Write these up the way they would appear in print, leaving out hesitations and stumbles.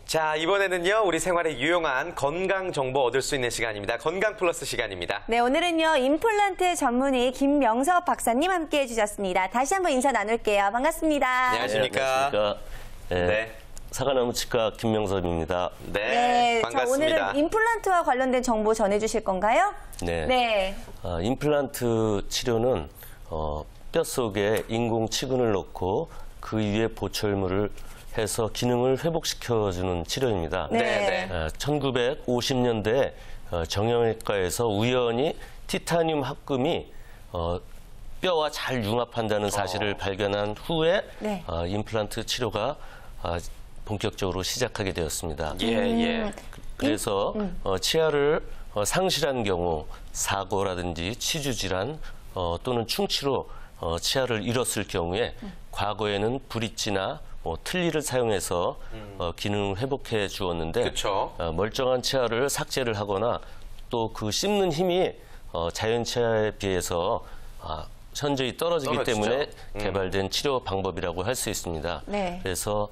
자, 이번에는요, 우리 생활에 유용한 건강 정보 얻을 수 있는 시간입니다. 건강 플러스 시간입니다. 네, 오늘은요, 임플란트 전문의 김명섭 박사님 함께 해주셨습니다. 다시 한번 인사 나눌게요. 반갑습니다. 안녕하십니까. 네, 안녕하십니까. 네. 사과나무 치과 김명섭입니다. 네, 반갑습니다. 자, 오늘은 임플란트와 관련된 정보 전해주실 건가요? 네. 임플란트 치료는 뼈 속에 인공치근을 넣고 그 위에 보철물을 해서 기능을 회복시켜주는 치료입니다. 네. 1950년대에 정형외과에서 우연히 티타늄 합금이 뼈와 잘 융합한다는 사실을 발견한 후에 네. 임플란트 치료가 본격적으로 시작하게 되었습니다. 예. 그래서 치아를 상실한 경우 사고라든지 치주질환 또는 충치로 치아를 잃었을 경우에 과거에는 브릿지나 틀니를 사용해서 기능을 회복해 주었는데 그쵸. 멀쩡한 치아를 삭제를 하거나 또 그 씹는 힘이 자연 치아에 비해서 현저히 떨어지기 때문에 개발된 치료 방법이라고 할 수 있습니다. 네. 그래서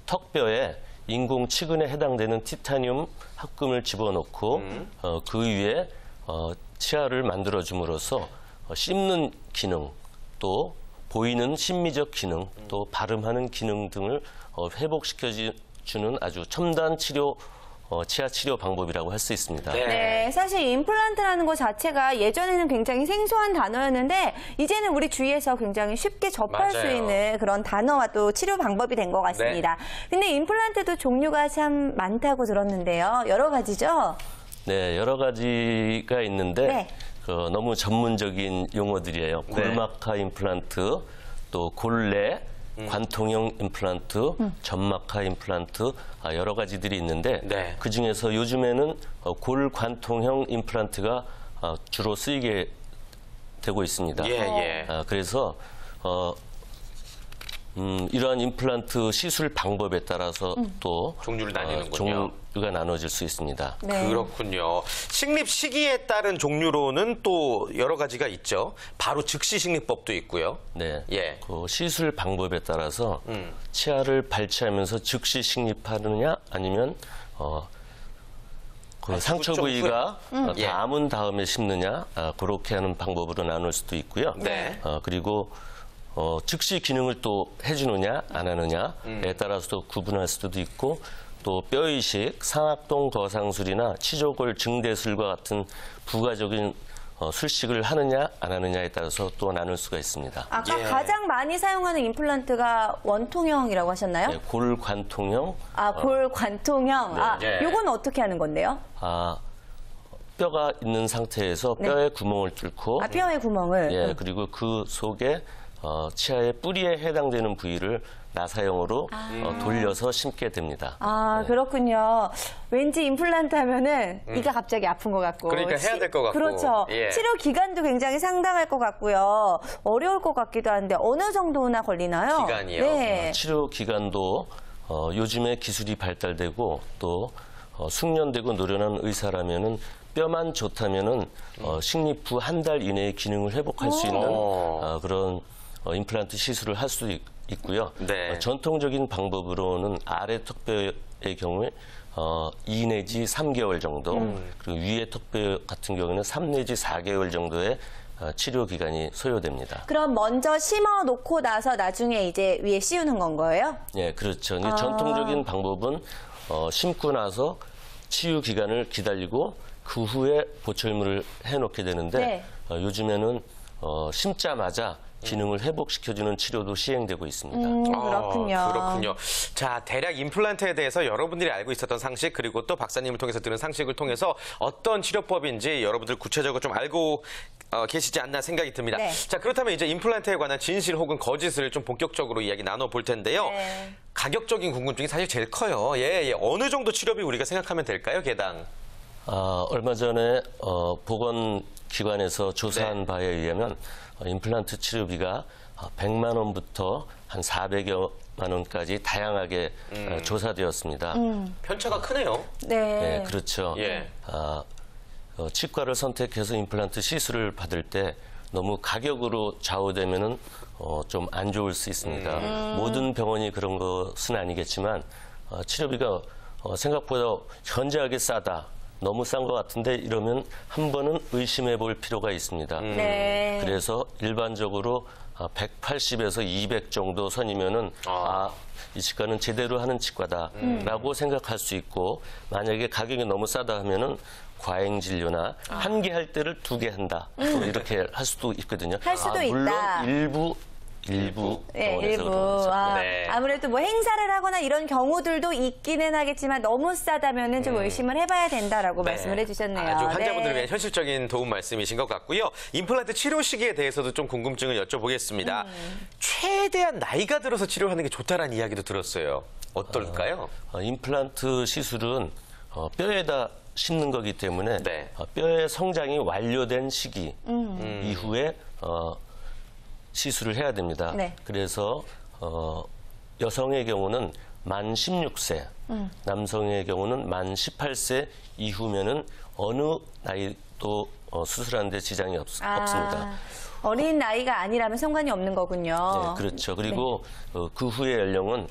턱뼈에 인공치근에 해당되는 티타늄 합금을 집어넣고 그 위에 치아를 만들어줌으로써 씹는 기능, 또 보이는 심미적 기능, 또 발음하는 기능 등을 회복시켜주는 아주 첨단 치료, 치아 치료 방법이라고 할 수 있습니다. 네, 사실 임플란트라는 것 자체가 예전에는 굉장히 생소한 단어였는데 이제는 우리 주위에서 굉장히 쉽게 접할 수 있는 그런 단어와 또 치료 방법이 된 것 같습니다. 근데 임플란트도 종류가 참 많다고 들었는데요. 여러 가지죠? 네, 여러 가지가 있는데 너무 전문적인 용어들이에요. 골막하 임플란트, 또 골래, 관통형 임플란트, 점막하 임플란트 여러 가지들이 있는데 그중에서 요즘에는 골관통형 임플란트가 주로 쓰이게 되고 있습니다. 그래서 이러한 임플란트 시술 방법에 따라서 또 종류를 나뉘는군요. 종류가 나눠질 수 있습니다. 네. 그렇군요. 식립 시기에 따른 종류로는 또 여러 가지가 있죠. 바로 즉시 식립법도 있고요. 네. 예. 그 시술 방법에 따라서 치아를 발치하면서 즉시 식립하느냐 아니면 그 상처 부위가 다 아문 다음에 심느냐 그렇게 하는 방법으로 나눌 수도 있고요. 그리고 즉시 기능을 또 해주느냐 안 하느냐에 따라서도 구분할 수도 있고 또 뼈이식, 상악동 거상술이나 치조골 증대술과 같은 부가적인 술식을 하느냐 안 하느냐에 따라서 또 나눌 수가 있습니다. 아까 가장 많이 사용하는 임플란트가 원통형이라고 하셨나요? 네, 골관통형. 골관통형. 요건 어떻게 하는 건데요? 뼈가 있는 상태에서 뼈에 구멍을 뚫고 뼈의 구멍을. 그리고 그 속에 치아의 뿌리에 해당되는 부위를 나사형으로 돌려서 심게 됩니다. 그렇군요. 왠지 임플란트 하면은 이가 갑자기 아픈 것 같고. 그러니까 해야 될 것 같고. 그렇죠. 치료 기간도 굉장히 상당할 것 같고요. 어려울 것 같기도 한데 어느 정도나 걸리나요? 기간이요? 네. 치료 기간도 요즘에 기술이 발달되고 또 숙련되고 노련한 의사라면은 뼈만 좋다면은 식립 후 한 달 이내에 기능을 회복할 수 있는 그런 임플란트 시술을 할 수도 있고요. 전통적인 방법으로는 아래 턱뼈의 경우에 2 내지 3개월 정도, 그리고 위에 턱뼈 같은 경우는 3 내지 4개월 정도의 치료 기간이 소요됩니다. 그럼 먼저 심어 놓고 나서 나중에 이제 위에 씌우는 건 거예요? 네, 그렇죠. 전통적인 방법은 심고 나서 치유 기간을 기다리고 그 후에 보철물을 해놓게 되는데 요즘에는 심자마자 기능을 회복시켜주는 치료도 시행되고 있습니다. 그렇군요. 자, 대략 임플란트에 대해서 여러분들이 알고 있었던 상식 그리고 또 박사님을 통해서 들은 상식을 통해서 어떤 치료법인지 여러분들 구체적으로 좀 알고 계시지 않나 생각이 듭니다. 자, 그렇다면 이제 임플란트에 관한 진실 혹은 거짓을 좀 본격적으로 이야기 나눠볼 텐데요. 가격적인 궁금증이 사실 제일 커요. 어느 정도 치료비 우리가 생각하면 될까요, 개당? 얼마 전에 보건기관에서 조사한 바에 의하면 임플란트 치료비가 100만 원부터 한 400여만 원까지 다양하게 조사되었습니다. 편차가 크네요. 네, 그렇죠. 치과를 선택해서 임플란트 시술을 받을 때 너무 가격으로 좌우되면은 좀 안 좋을 수 있습니다. 모든 병원이 그런 것은 아니겠지만 치료비가 생각보다 현저하게 싸다. 너무 싼 것 같은데 이러면 한 번은 의심해 볼 필요가 있습니다. 네. 그래서 일반적으로 180에서 200 정도 선이면은 이 치과는 제대로 하는 치과다라고 생각할 수 있고, 만약에 가격이 너무 싸다 하면은 과잉 진료나 한 개 할 때를 2개 한다. 또 이렇게 할 수도 있거든요. 할 수도 물론 있다. 일부 네, 병원에서 일부. 그런 거죠. 네. 아무래도 뭐 행사를 하거나 이런 경우들도 있기는 하겠지만 너무 싸다면은 좀 의심을 해봐야 된다라고 말씀을 해주셨네요. 아주 환자분들을 네. 위한 현실적인 도움 말씀이신 것 같고요. 임플란트 치료 시기에 대해서도 좀 궁금증을 여쭤보겠습니다. 최대한 나이가 들어서 치료하는 게 좋다라는 이야기도 들었어요. 어떨까요? 임플란트 시술은 뼈에다 심는 거기 때문에 네. 뼈의 성장이 완료된 시기 이후에 시술을 해야 됩니다. 네. 그래서 여성의 경우는 만 16세, 남성의 경우는 만 18세 이후면은 어느 나이도 수술하는 데 지장이 없습니다. 어린 나이가 아니라면 상관이 없는 거군요. 네, 그렇죠. 그리고 그 후의 연령은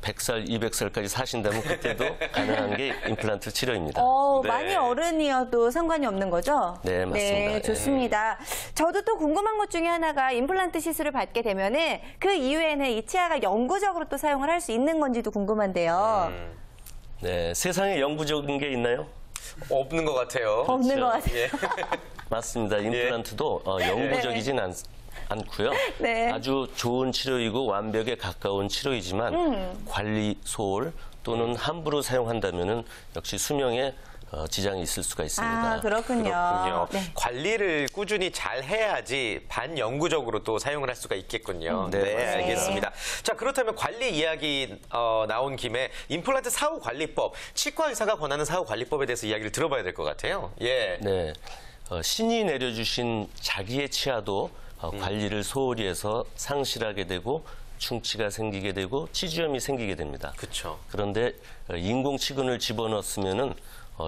100살, 200살까지 사신다면 그때도 가능한 게 임플란트 치료입니다. 네. 많이 어른이어도 상관이 없는 거죠? 네, 맞습니다. 네, 좋습니다. 저도 또 궁금한 것 중에 하나가 임플란트 시술을 받게 되면은 그 이후에는 이 치아가 영구적으로 또 사용을 할 수 있는 건지도 궁금한데요. 네, 세상에 영구적인 게 있나요? 없는 것 같아요. 없는 그렇죠. 것 같아요. 예. 맞습니다. 임플란트도 영구적이진 않고요. 네. 아주 좋은 치료이고 완벽에 가까운 치료이지만 관리 소홀 또는 함부로 사용한다면은 역시 수명에 지장이 있을 수가 있습니다. 그렇군요. 그렇군요. 네. 관리를 꾸준히 잘 해야지 반영구적으로 또 사용을 할 수가 있겠군요. 네, 네, 맞습니다. 알겠습니다. 자, 그렇다면 관리 이야기 나온 김에 임플란트 사후 관리법, 치과 의사가 권하는 사후 관리법에 대해서 이야기를 들어봐야 될 것 같아요. 예. 네, 신이 내려주신 자기의 치아도 관리를 소홀히 해서 상실하게 되고 충치가 생기게 되고 치주염이 생기게 됩니다. 그렇죠. 그런데 인공치근을 집어넣었으면은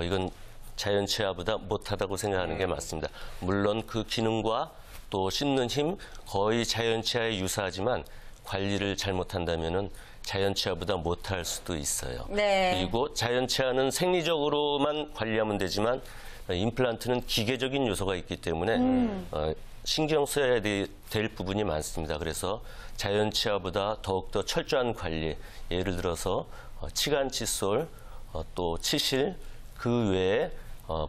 이건 자연 치아보다 못하다고 생각하는 게 맞습니다. 물론 그 기능과 또 씹는 힘 거의 자연 치아에 유사하지만 관리를 잘못한다면은 자연 치아보다 못할 수도 있어요. 네. 그리고 자연 치아는 생리적으로만 관리하면 되지만 임플란트는 기계적인 요소가 있기 때문에 신경 써야 될 부분이 많습니다. 그래서 자연 치아보다 더욱더 철저한 관리, 예를 들어서 치간 칫솔, 또 치실, 그 외에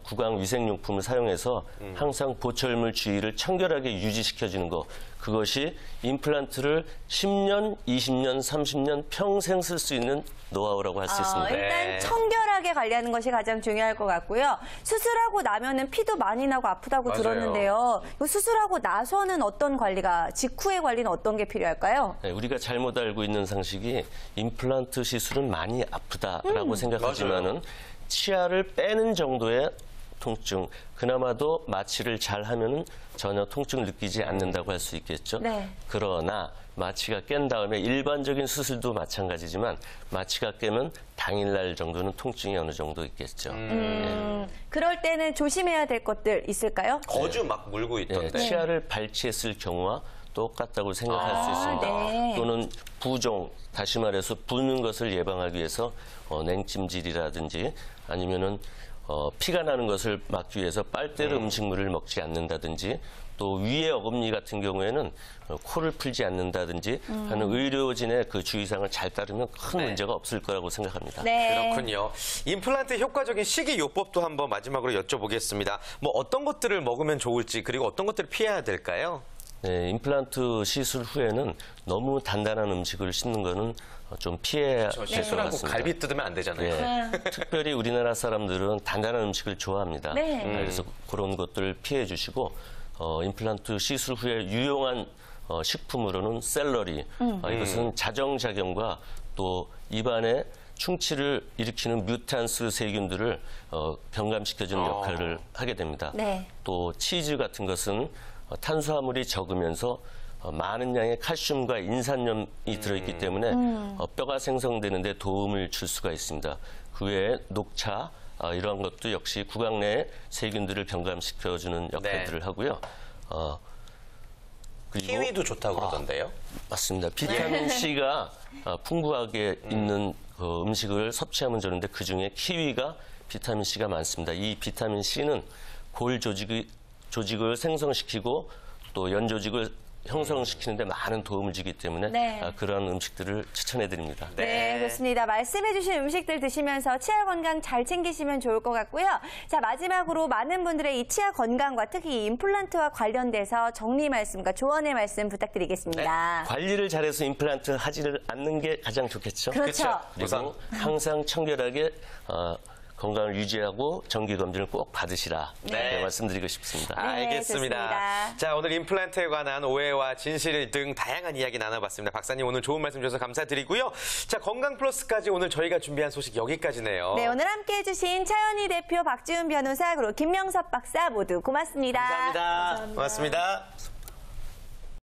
구강 위생용품을 사용해서 항상 보철물 주위를 청결하게 유지시켜주는 것, 그것이 임플란트를 10년, 20년, 30년 평생 쓸 수 있는 노하우라고 할 수 있습니다. 일단 네. 청결하게 관리하는 것이 가장 중요할 것 같고요. 수술하고 나면은 피도 많이 나고 아프다고 맞아요. 들었는데요. 이 수술하고 나서는 어떤 관리가, 직후의 관리는 어떤 게 필요할까요? 네, 우리가 잘못 알고 있는 상식이 임플란트 시술은 많이 아프다라고 생각하지만은 치아를 빼는 정도의 통증, 그나마도 마취를 잘 하면은 전혀 통증을 느끼지 않는다고 할 수 있겠죠. 네. 그러나 마취가 깬 다음에 일반적인 수술도 마찬가지지만 마취가 깨면 당일날 정도는 통증이 어느 정도 있겠죠. 그럴 때는 조심해야 될 것들 있을까요? 거주 막 물고 네, 있던데. 치아를 발치했을 경우와 똑같다고 생각할 수 있습니다. 네. 또는 부종, 다시 말해서 부는 것을 예방하기 위해서 냉찜질이라든지 아니면은 피가 나는 것을 막기 위해서 빨대로 음식물을 먹지 않는다든지 또 위의 어금니 같은 경우에는 코를 풀지 않는다든지 하는 의료진의 그 주의사항을 잘 따르면 큰 문제가 없을 거라고 생각합니다. 네. 그렇군요. 임플란트 효과적인 식이요법도 한번 마지막으로 여쭤보겠습니다. 뭐 어떤 것들을 먹으면 좋을지 그리고 어떤 것들을 피해야 될까요? 네, 임플란트 시술 후에는 너무 단단한 음식을 씹는 거는 좀 피해야 될 것 시술하고 같습니다. 갈비 뜯으면 안 되잖아요. 예. 특별히 우리나라 사람들은 단단한 음식을 좋아합니다. 네. 그래서 그런 것들을 피해 주시고 임플란트 시술 후에 유용한 식품으로는 샐러리, 이것은 자정작용과 또 입안에 충치를 일으키는 뮤탄스 세균들을 경감시켜주는 역할을 하게 됩니다. 네. 또 치즈 같은 것은 탄수화물이 적으면서 많은 양의 칼슘과 인산염이 들어있기 때문에 뼈가 생성되는 데 도움을 줄 수가 있습니다. 그 외에 녹차, 이러한 것도 역시 구강 내 세균들을 경감시켜주는 역할들을 하고요. 그리고 키위도 좋다고 그러던데요. 맞습니다. 비타민 C가 풍부하게 있는 음식을 섭취하면 좋은데 그중에 키위가 비타민 C가 많습니다. 이 비타민 C는 골 조직을 생성시키고 또 연 조직을 형성시키는데 많은 도움을 주기 때문에 네. 그런 음식들을 추천해드립니다. 네, 좋습니다. 말씀해주신 음식들 드시면서 치아 건강 잘 챙기시면 좋을 것 같고요. 자, 마지막으로 많은 분들의 이 치아 건강과 특히 이 임플란트와 관련돼서 정리 말씀과 조언의 말씀 부탁드리겠습니다. 관리를 잘해서 임플란트 하지를 않는 게 가장 좋겠죠. 그렇죠. 그리고 항상 청결하게 건강을 유지하고 정기 검진을 꼭 받으시라 이렇게 말씀드리고 싶습니다. 알겠습니다. 좋습니다. 자, 오늘 임플란트에 관한 오해와 진실 등 다양한 이야기 나눠봤습니다. 박사님 오늘 좋은 말씀 주셔서 감사드리고요. 자, 건강 플러스까지 오늘 저희가 준비한 소식 여기까지네요. 네, 오늘 함께해주신 차현희 대표, 박지훈 변호사, 그리고 김명섭 박사 모두 고맙습니다. 감사합니다. 고맙습니다.